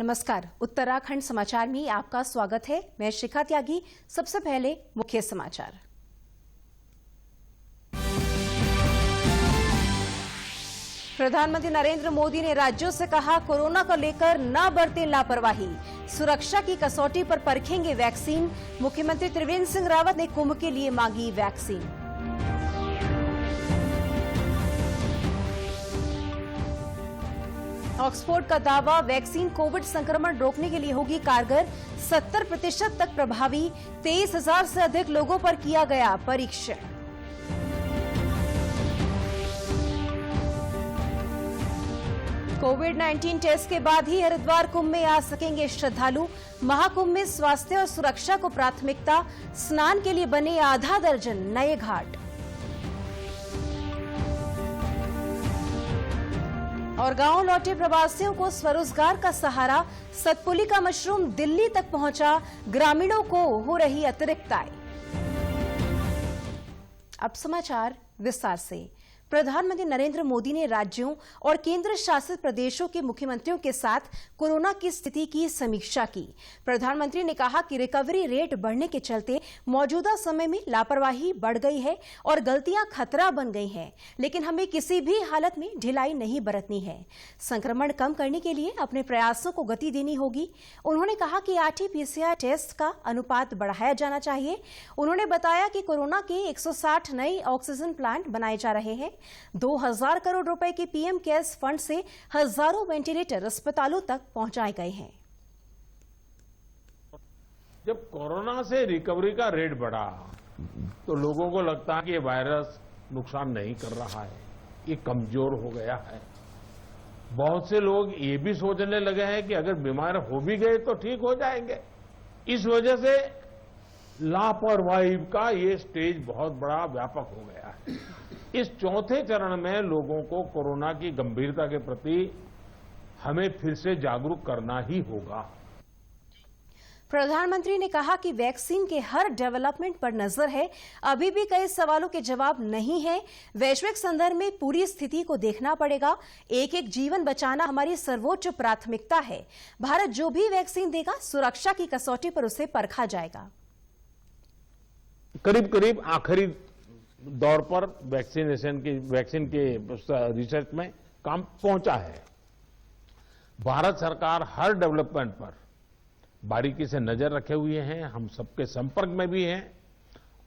नमस्कार, उत्तराखंड समाचार में आपका स्वागत है। मैं शिखा त्यागी। सबसे पहले मुख्य समाचार। प्रधानमंत्री नरेंद्र मोदी ने राज्यों से कहा, कोरोना को लेकर न बरतें लापरवाही, सुरक्षा की कसौटी पर परखेंगे वैक्सीन। मुख्यमंत्री त्रिवेंद्र सिंह रावत ने कुंभ के लिए मांगी वैक्सीन। ऑक्सफोर्ड का दावा, वैक्सीन कोविड संक्रमण रोकने के लिए होगी कारगर, 70% तक प्रभावी। 23,000 से अधिक लोगों पर किया गया परीक्षण। कोविड-19 टेस्ट के बाद ही हरिद्वार कुंभ में आ सकेंगे श्रद्धालु। महाकुंभ में स्वास्थ्य और सुरक्षा को प्राथमिकता, स्नान के लिए बने आधा दर्जन नए घाट। और गांव लौटे प्रवासियों को स्वरोजगार का सहारा, सतपुली का मशरूम दिल्ली तक पहुंचा, ग्रामीणों को हो रही अतिरिक्त आय। अब समाचार विस्तार से। प्रधानमंत्री नरेंद्र मोदी ने राज्यों और केंद्र शासित प्रदेशों के मुख्यमंत्रियों के साथ कोरोना की स्थिति की समीक्षा की। प्रधानमंत्री ने कहा कि रिकवरी रेट बढ़ने के चलते मौजूदा समय में लापरवाही बढ़ गई है और गलतियां खतरा बन गई हैं, लेकिन हमें किसी भी हालत में ढिलाई नहीं बरतनी है। संक्रमण कम करने के लिए अपने प्रयासों को गति देनी होगी। उन्होंने कहा कि RT-PCR टेस्ट का अनुपात बढ़ाया जाना चाहिए। उन्होंने बताया कि कोरोना के 160 नए ऑक्सीजन प्लांट बनाए जा रहे हैं। 2000 करोड़ रुपए के पीएम केयर्स फंड से हजारों वेंटिलेटर अस्पतालों तक पहुंचाए गए हैं। जब कोरोना से रिकवरी का रेट बढ़ा तो लोगों को लगता है कि ये वायरस नुकसान नहीं कर रहा है, ये कमजोर हो गया है। बहुत से लोग ये भी सोचने लगे हैं कि अगर बीमार हो भी गए तो ठीक हो जाएंगे। इस वजह से लापरवाही का ये स्टेज बहुत बड़ा व्यापक हो गया है। इस चौथे चरण में लोगों को कोरोना की गंभीरता के प्रति हमें फिर से जागरूक करना ही होगा। प्रधानमंत्री ने कहा कि वैक्सीन के हर डेवलपमेंट पर नजर है। अभी भी कई सवालों के जवाब नहीं है। वैश्विक संदर्भ में पूरी स्थिति को देखना पड़ेगा। एक एक जीवन बचाना हमारी सर्वोच्च प्राथमिकता है। भारत जो भी वैक्सीन देगा, सुरक्षा की कसौटी पर उसे परखा जाएगा। करीब करीब आखिरी दौर पर वैक्सीन के रिसर्च में काम पहुंचा है। भारत सरकार हर डेवलपमेंट पर बारीकी से नजर रखे हुए हैं। हम सबके संपर्क में भी हैं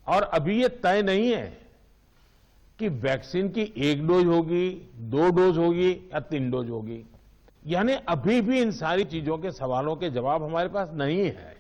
और अभी ये तय नहीं है कि वैक्सीन की 1 डोज होगी, 2 डोज होगी या 3 डोज होगी। यानी अभी भी इन सारी चीजों के सवालों के जवाब हमारे पास नहीं है।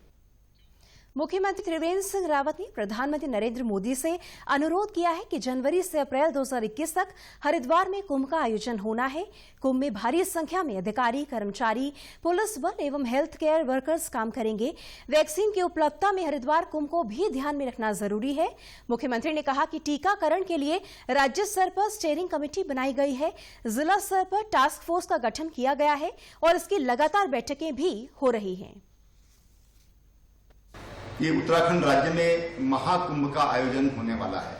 मुख्यमंत्री त्रिवेंद्र सिंह रावत ने प्रधानमंत्री नरेंद्र मोदी से अनुरोध किया है कि जनवरी से अप्रैल 2021 तक हरिद्वार में कुंभ का आयोजन होना है। कुंभ में भारी संख्या में अधिकारी, कर्मचारी, पुलिस बल एवं हेल्थ केयर वर्कर्स काम करेंगे। वैक्सीन की उपलब्धता में हरिद्वार कुंभ को भी ध्यान में रखना जरूरी है। मुख्यमंत्री ने कहा कि टीकाकरण के लिए राज्य स्तर पर स्टीयरिंग कमेटी बनाई गई है। जिला स्तर पर टास्क फोर्स का गठन किया गया है और इसकी लगातार बैठकें भी हो रही हैं। ये उत्तराखंड राज्य में महाकुंभ का आयोजन होने वाला है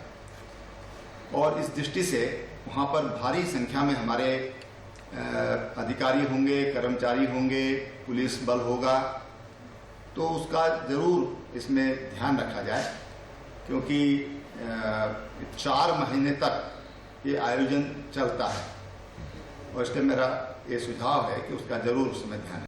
और इस दृष्टि से वहाँ पर भारी संख्या में हमारे अधिकारी होंगे, कर्मचारी होंगे, पुलिस बल होगा, तो उसका जरूर इसमें ध्यान रखा जाए, क्योंकि 4 महीने तक ये आयोजन चलता है और इसलिए मेरा ये सुझाव है कि उसका जरूर उसमें ध्यान।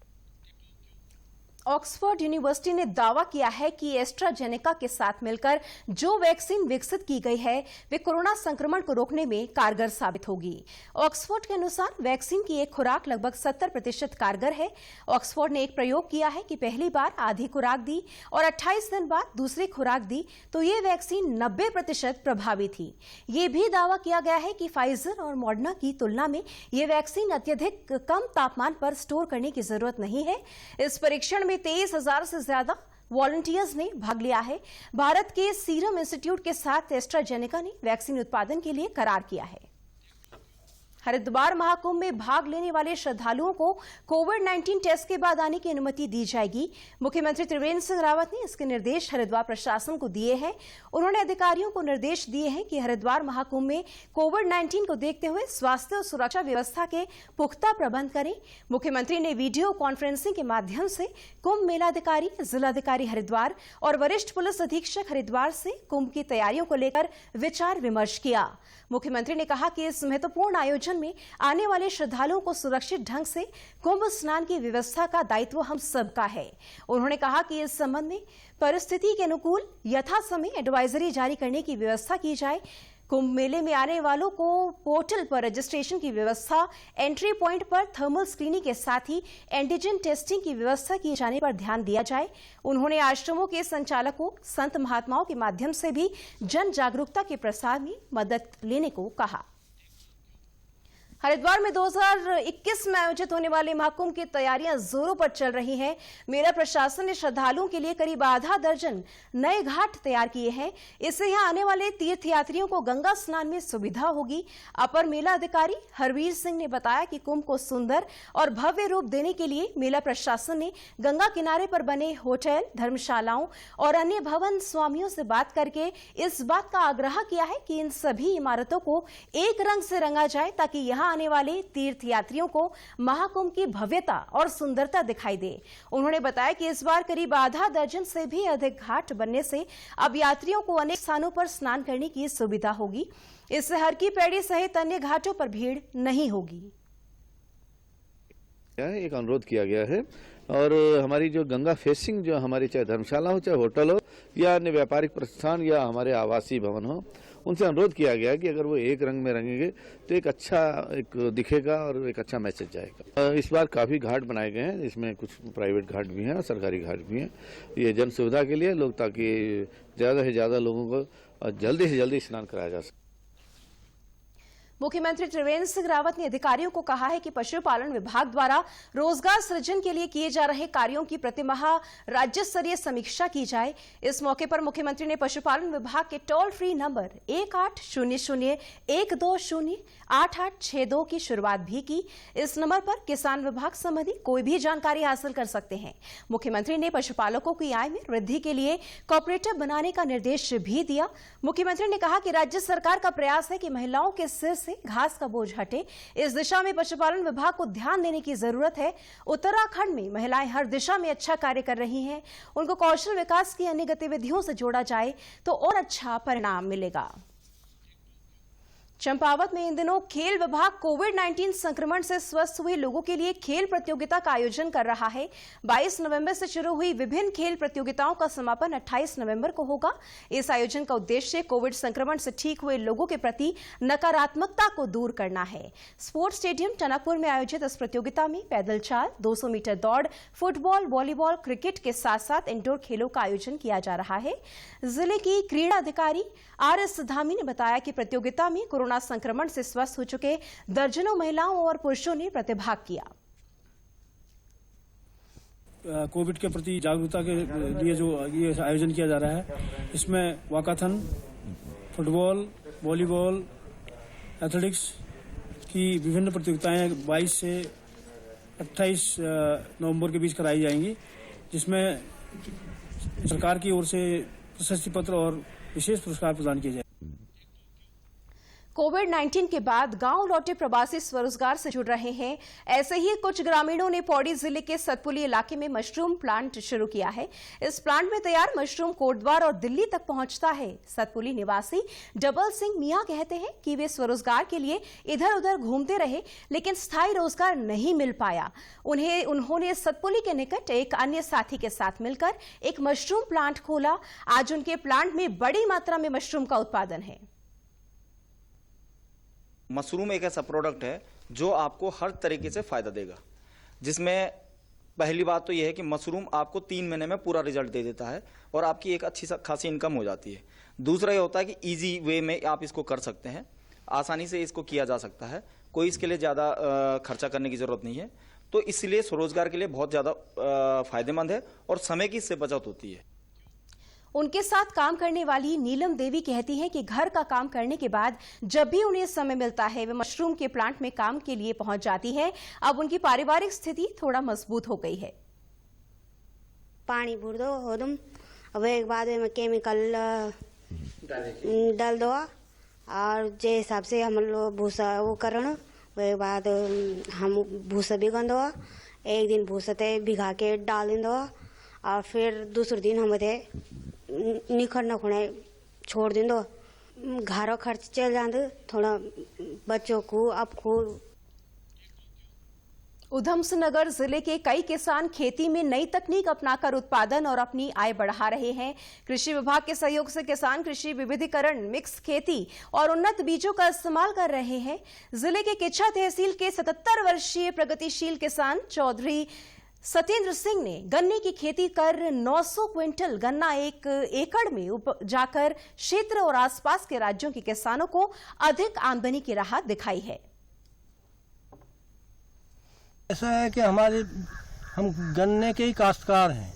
ऑक्सफोर्ड यूनिवर्सिटी ने दावा किया है कि एस्ट्राजेनेका के साथ मिलकर जो वैक्सीन विकसित की गई है वे कोरोना संक्रमण को रोकने में कारगर साबित होगी। ऑक्सफोर्ड के अनुसार वैक्सीन की एक खुराक लगभग 70% कारगर है। ऑक्सफोर्ड ने एक प्रयोग किया है कि पहली बार आधी खुराक दी और 28 दिन बाद दूसरी खुराक दी तो ये वैक्सीन 90% प्रभावी थी। ये भी दावा किया गया है कि फाइजर और मॉडर्ना की तुलना में ये वैक्सीन अत्यधिक कम तापमान पर स्टोर करने की जरूरत नहीं है। इस परीक्षण में 23,000 से ज्यादा वॉलंटियर्स ने भाग लिया है। भारत के सीरम इंस्टीट्यूट के साथ एस्ट्राजेनेका ने वैक्सीन उत्पादन के लिए करार किया है। हरिद्वार महाकुंभ में भाग लेने वाले श्रद्धालुओं को कोविड-19 टेस्ट के बाद आने की अनुमति दी जाएगी। मुख्यमंत्री त्रिवेंद्र सिंह रावत ने इसके निर्देश हरिद्वार प्रशासन को दिए हैं। उन्होंने अधिकारियों को निर्देश दिए हैं कि हरिद्वार महाकुंभ में कोविड-19 को देखते हुए स्वास्थ्य और सुरक्षा व्यवस्था के पुख्ता प्रबंध करें। मुख्यमंत्री ने वीडियो कॉन्फ्रेंसिंग के माध्यम से कुंभ मेलाधिकारी, जिलाधिकारी हरिद्वार और वरिष्ठ पुलिस अधीक्षक हरिद्वार से कुंभ की तैयारियों को लेकर विचार विमर्श किया। मुख्यमंत्री ने कहा कि इस महत्वपूर्ण आयोजन में आने वाले श्रद्धालुओं को सुरक्षित ढंग से कुंभ स्नान की व्यवस्था का दायित्व हम सबका है। उन्होंने कहा कि इस संबंध में परिस्थिति के अनुकूल यथासमय एडवाइजरी जारी करने की व्यवस्था की जाए। कुंभ मेले में आने वालों को पोर्टल पर रजिस्ट्रेशन की व्यवस्था, एंट्री पॉइंट पर थर्मल स्क्रीनिंग के साथ ही एंटीजन टेस्टिंग की व्यवस्था किए जाने पर ध्यान दिया जाए। उन्होंने आश्रमों के संचालकों, संत महात्माओं के माध्यम से भी जन जागरूकता के प्रसार में मदद लेने को कहा। हरिद्वार में 2021 में आयोजित होने वाले महाकुंभ की तैयारियां जोरों पर चल रही हैं। मेला प्रशासन ने श्रद्धालुओं के लिए करीब आधा दर्जन नए घाट तैयार किए हैं। इससे यहां आने वाले तीर्थयात्रियों को गंगा स्नान में सुविधा होगी। अपर मेला अधिकारी हरवीर सिंह ने बताया कि कुंभ को सुंदर और भव्य रूप देने के लिए मेला प्रशासन ने गंगा किनारे पर बने होटल, धर्मशालाओं और अन्य भवन स्वामियों से बात करके इस बात का आग्रह किया है कि इन सभी इमारतों को एक रंग से रंगा जाए ताकि यहां आने वाले तीर्थयात्रियों को महाकुंभ की भव्यता और सुंदरता दिखाई दे। उन्होंने बताया कि इस बार करीब आधा दर्जन से भी अधिक घाट बनने से अब यात्रियों को अनेक स्थानों पर स्नान करने की सुविधा होगी। इससे हर की पैड़ी सहित अन्य घाटों पर भीड़ नहीं होगी। एक अनुरोध किया गया है और हमारी जो गंगा फेसिंग जो हमारी चाहे धर्मशाला हो, चाहे होटल हो या अन्य व्यापारिक प्रतिष्ठान या हमारे आवासीय भवन हो, उनसे अनुरोध किया गया है कि अगर वो एक रंग में रंगेंगे तो एक अच्छा दिखेगा और एक अच्छा मैसेज जाएगा। इस बार काफ़ी घाट बनाए गए हैं, इसमें कुछ प्राइवेट घाट भी हैं और सरकारी घाट भी हैं। ये जन सुविधा के लिए लोग, ताकि ज़्यादा से ज़्यादा लोगों को जल्दी से जल्दी स्नान कराया जा सके। मुख्यमंत्री त्रिवेंद्र सिंह रावत ने अधिकारियों को कहा है कि पशुपालन विभाग द्वारा रोजगार सृजन के लिए किए जा रहे कार्यों की प्रतिमाह राज्य स्तरीय समीक्षा की जाए। इस मौके पर मुख्यमंत्री ने पशुपालन विभाग के टोल फ्री नंबर 1800-120-8862 की शुरुआत भी की। इस नंबर पर किसान विभाग संबंधी कोई भी जानकारी हासिल कर सकते हैं। मुख्यमंत्री ने पशुपालकों की आय में वृद्धि के लिए कोऑपरेटिव बनाने का निर्देश भी दिया। मुख्यमंत्री ने कहा कि राज्य सरकार का प्रयास है कि महिलाओं के सिर से घास का बोझ हटे। इस दिशा में पशुपालन विभाग को ध्यान देने की जरूरत है। उत्तराखंड में महिलाएं हर दिशा में अच्छा कार्य कर रही हैं। उनको कौशल विकास की अन्य गतिविधियों से जोड़ा जाए तो और अच्छा परिणाम मिलेगा। चंपावत में इन दिनों खेल विभाग कोविड-19 संक्रमण से स्वस्थ हुए लोगों के लिए खेल प्रतियोगिता का आयोजन कर रहा है। 22 नवंबर से शुरू हुई विभिन्न खेल प्रतियोगिताओं का समापन 28 नवंबर को होगा। इस आयोजन का उद्देश्य कोविड संक्रमण से ठीक हुए लोगों के प्रति नकारात्मकता को दूर करना है। स्पोर्ट्स स्टेडियम टनकपुर में आयोजित इस प्रतियोगिता में पैदल चाल, 200 मीटर दौड़, फुटबॉल, वॉलीबॉल, क्रिकेट के साथ साथ इंडोर खेलों का आयोजन किया जा रहा है। जिले की क्रीड़ा अधिकारी आर.एस. धामी ने बताया कि प्रतियोगिता में कोरोना संक्रमण से स्वस्थ हो चुके दर्जनों महिलाओं और पुरुषों ने प्रतिभाग किया। कोविड के प्रति जागरूकता के लिए जो ये आयोजन किया जा रहा है, इसमें वॉकाथन, फुटबॉल, वॉलीबॉल, एथलेटिक्स की विभिन्न प्रतियोगिताएं 22 से 28 नवंबर के बीच कराई जाएंगी, जिसमें सरकार की ओर से प्रशस्ति पत्र और विशेष पुरस्कार प्रदान किए जाएंगे। कोविड-19 के बाद गांव लौटे प्रवासी स्वरोजगार से जुड़ रहे हैं। ऐसे ही कुछ ग्रामीणों ने पौड़ी जिले के सतपुली इलाके में मशरूम प्लांट शुरू किया है। इस प्लांट में तैयार मशरूम कोटद्वार और दिल्ली तक पहुंचता है। सतपुली निवासी डबल सिंह मियां कहते हैं कि वे स्वरोजगार के लिए इधर उधर घूमते रहे, लेकिन स्थायी रोजगार नहीं मिल पाया। उन्होंने सतपुली के निकट एक अन्य साथी के साथ मिलकर एक मशरूम प्लांट खोला। आज उनके प्लांट में बड़ी मात्रा में मशरूम का उत्पादन है। मशरूम एक ऐसा प्रोडक्ट है जो आपको हर तरीके से फायदा देगा, जिसमें पहली बात तो यह है कि मशरूम आपको 3 महीने में पूरा रिजल्ट दे देता है और आपकी एक अच्छी खासी इनकम हो जाती है। दूसरा ये होता है कि इजी वे में आप इसको कर सकते हैं, आसानी से इसको किया जा सकता है, कोई इसके लिए ज़्यादा खर्चा करने की ज़रूरत नहीं है। तो इसलिए स्वरोजगार के लिए बहुत ज़्यादा फायदेमंद है और समय की इससे बचत होती है। उनके साथ काम करने वाली नीलम देवी कहती हैं कि घर का काम करने के बाद जब भी उन्हें समय मिलता है वे मशरूम के प्लांट में काम के लिए पहुंच जाती हैं। अब उनकी पारिवारिक स्थिति थोड़ा मजबूत हो गई है। पानी भर दो हो तुम, अब एक बाद में केमिकल डाल दो और जे हिसाब से हम लोग भूसा वो करण, वे बाद हम भूसा भी गंदो, एक दिन भूसा ते भिगा के डाल दो और फिर दूसरे दिन हम निखर नखुने छोड़ दो। घर खर्च चल जाते थोड़ा बच्चों को आपको। ऊधमसिंह नगर जिले के कई किसान खेती में नई तकनीक अपनाकर उत्पादन और अपनी आय बढ़ा रहे हैं। कृषि विभाग के सहयोग से किसान कृषि विविधीकरण, मिक्स खेती और उन्नत बीजों का इस्तेमाल कर रहे हैं। जिले के किच्छा तहसील के 77 वर्षीय प्रगतिशील किसान चौधरी सत्येंद्र सिंह ने गन्ने की खेती कर 900 क्विंटल गन्ना एक एकड़ में उपजाकर क्षेत्र और आसपास के राज्यों के किसानों को अधिक आमदनी की राह दिखाई है। ऐसा है कि हम गन्ने के ही काश्तकार हैं,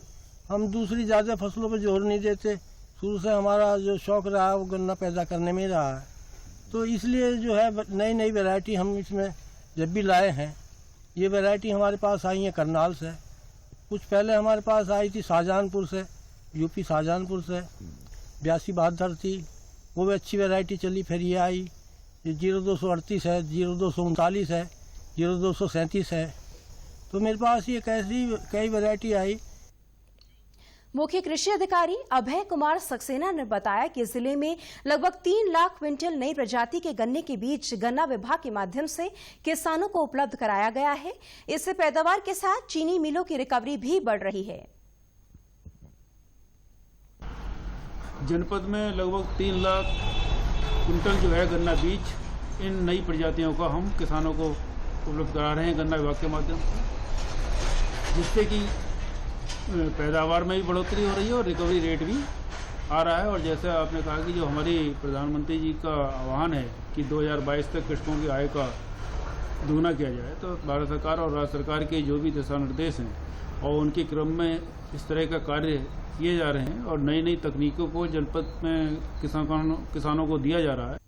हम दूसरी ज़्यादा फसलों पर जोर नहीं देते। शुरू से हमारा जो शौक रहा है वो गन्ना पैदा करने में ही रहा है, तो इसलिए जो है नई नई वैरायटी हम इसमें जब भी लाए हैं। ये वैरायटी हमारे पास आई है करनाल से, कुछ पहले हमारे पास आई थी शाहजहानपुर से, यूपी शाहजहानपुर से 82-72 थी, वो भी अच्छी वैरायटी चली। फिर ये आई 0238 है, 0239 है, 0237 है, तो मेरे पास ये कई वैरायटी आई। मुख्य कृषि अधिकारी अभय कुमार सक्सेना ने बताया कि जिले में लगभग 3 लाख क्विंटल नई प्रजाति के गन्ने के बीज गन्ना विभाग के माध्यम से किसानों को उपलब्ध कराया गया है। इससे पैदावार के साथ चीनी मिलों की रिकवरी भी बढ़ रही है। जनपद में लगभग 3 लाख क्विंटल जो है गन्ना बीज, इन नई प्रजातियों का हम किसानों को उपलब्ध करा रहे हैं गन्ना विभाग के माध्यम से, जिससे कि पैदावार में भी बढ़ोतरी हो रही है और रिकवरी रेट भी आ रहा है। और जैसे आपने कहा कि जो हमारी प्रधानमंत्री जी का आह्वान है कि 2022 तक कृषकों की आय का दोगुना किया जाए, तो भारत सरकार और राज्य सरकार के जो भी दिशा निर्देश हैं और उनके क्रम में इस तरह का कार्य किए जा रहे हैं और नई नई तकनीकों को जनपद में किसानों को दिया जा रहा है।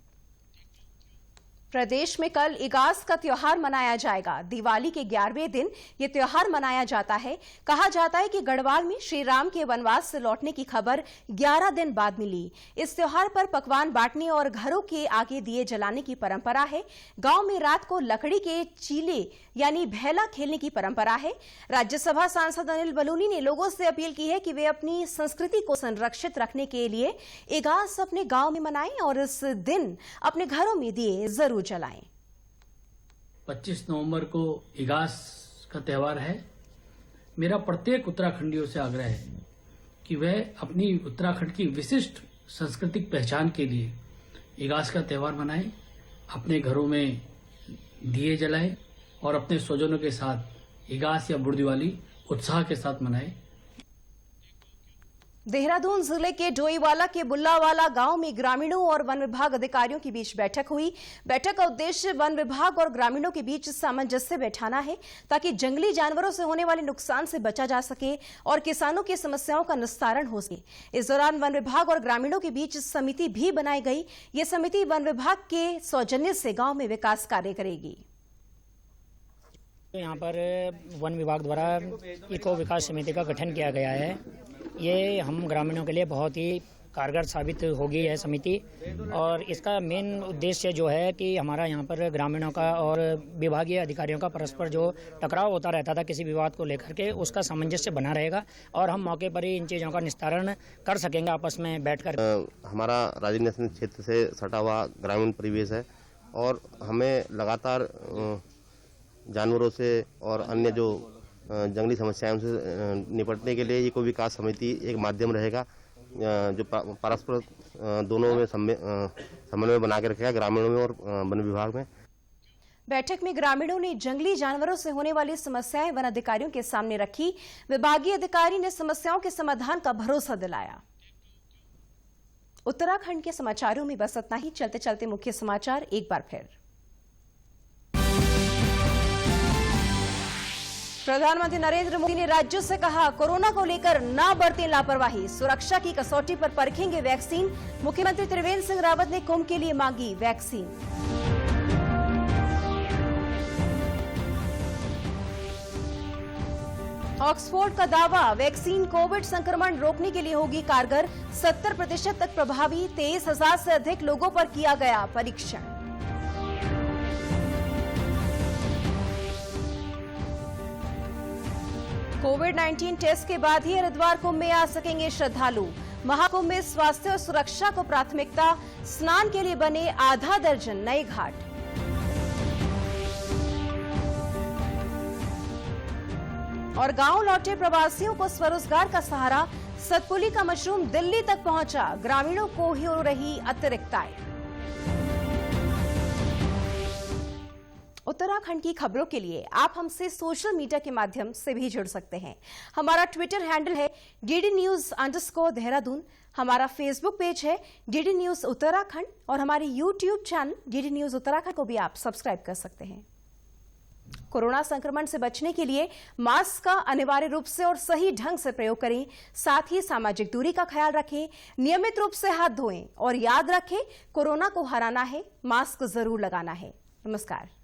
प्रदेश में कल इगास का त्योहार मनाया जाएगा। दिवाली के 11वें दिन ये त्योहार मनाया जाता है। कहा जाता है कि गढ़वाल में श्री राम के वनवास से लौटने की खबर 11 दिन बाद मिली। इस त्योहार पर पकवान बांटने और घरों के आगे दिए जलाने की परंपरा है। गांव में रात को लकड़ी के चीले यानी भैला खेलने की परंपरा है। राज्यसभा सांसद अनिल बलूनी ने लोगों से अपील की है कि वे अपनी संस्कृति को संरक्षित रखने के लिए इगास अपने गांव में मनाएं और इस दिन अपने घरों में दिए जरूर जलाएं। 25 नवंबर को इगास का त्यौहार है। मेरा प्रत्येक उत्तराखंडियों से आग्रह है कि वह अपनी उत्तराखंड की विशिष्ट सांस्कृतिक पहचान के लिए इगास का त्यौहार मनाएं, अपने घरों में दिए जलाएं और अपने स्वजनों के साथ इगास या बुढ़ दिवाली उत्साह के साथ मनाएं। देहरादून जिले के डोईवाला के बुल्लावाला गांव में ग्रामीणों और वन विभाग अधिकारियों के बीच बैठक हुई। बैठक का उद्देश्य वन विभाग और ग्रामीणों के बीच सामंजस्य बैठाना है ताकि जंगली जानवरों से होने वाले नुकसान से बचा जा सके और किसानों की समस्याओं का निस्तारण हो सके। इस दौरान वन विभाग और ग्रामीणों के बीच समिति भी बनाई गई। ये समिति वन विभाग के सौजन्य से गाँव में विकास कार्य करेगी। यहाँ पर वन विभाग द्वारा इको विकास समिति का गठन किया गया है। ये हम ग्रामीणों के लिए बहुत ही कारगर साबित होगी यह समिति और इसका मेन उद्देश्य जो है कि हमारा यहाँ पर ग्रामीणों का और विभागीय अधिकारियों का परस्पर जो टकराव होता रहता था किसी विवाद को लेकर के, उसका सामंजस्य बना रहेगा और हम मौके पर ही इन चीज़ों का निस्तारण कर सकेंगे आपस में बैठकर। हमारा राजधानी नेशनल क्षेत्र से सटा हुआ ग्रामीण परिवेश है और हमें लगातार जानवरों से और अन्य जो जंगली समस्याओं से निपटने के लिए इको विकास समिति एक माध्यम रहेगा जो परस्पर दोनों में समन्वय बना के रखेगा, ग्रामीणों में और वन विभाग में। बैठक में ग्रामीणों ने जंगली जानवरों से होने वाली समस्याएं वन अधिकारियों के सामने रखी। विभागीय अधिकारी ने समस्याओं के समाधान का भरोसा दिलाया। उत्तराखंड के समाचारों में बस इतना ही। चलते चलते मुख्य समाचार एक बार फिर। प्रधानमंत्री नरेंद्र मोदी ने राज्यों से कहा, कोरोना को लेकर ना बरतें लापरवाही, सुरक्षा की कसौटी पर परखेंगे वैक्सीन। मुख्यमंत्री त्रिवेंद्र सिंह रावत ने कुंभ के लिए मांगी वैक्सीन। ऑक्सफोर्ड का दावा, वैक्सीन कोविड संक्रमण रोकने के लिए होगी कारगर। 70% तक प्रभावी, 23,000 से अधिक लोगों पर किया गया परीक्षण। कोविड-19 टेस्ट के बाद ही हरिद्वार कुंभ में आ सकेंगे श्रद्धालु। महाकुंभ में स्वास्थ्य और सुरक्षा को प्राथमिकता, स्नान के लिए बने आधा दर्जन नए घाट। और गांव लौटे प्रवासियों को स्वरोजगार का सहारा, सतपुली का मशरूम दिल्ली तक पहुंचा, ग्रामीणों को ही हो रही अतिरिक्त आय। उत्तराखंड की खबरों के लिए आप हमसे सोशल मीडिया के माध्यम से भी जुड़ सकते हैं। हमारा ट्विटर हैंडल है DD_News_देहरादून, हमारा फेसबुक पेज है DD News उत्तराखंड और हमारे YouTube channel DD News Uttarakhand को भी आप सब्सक्राइब कर सकते हैं। कोरोना संक्रमण से बचने के लिए मास्क का अनिवार्य रूप से और सही ढंग से प्रयोग करें, साथ ही सामाजिक दूरी का ख्याल रखें, नियमित रूप से हाथ धोएं और याद रखें, कोरोना को हराना है, मास्क जरूर लगाना है। नमस्कार।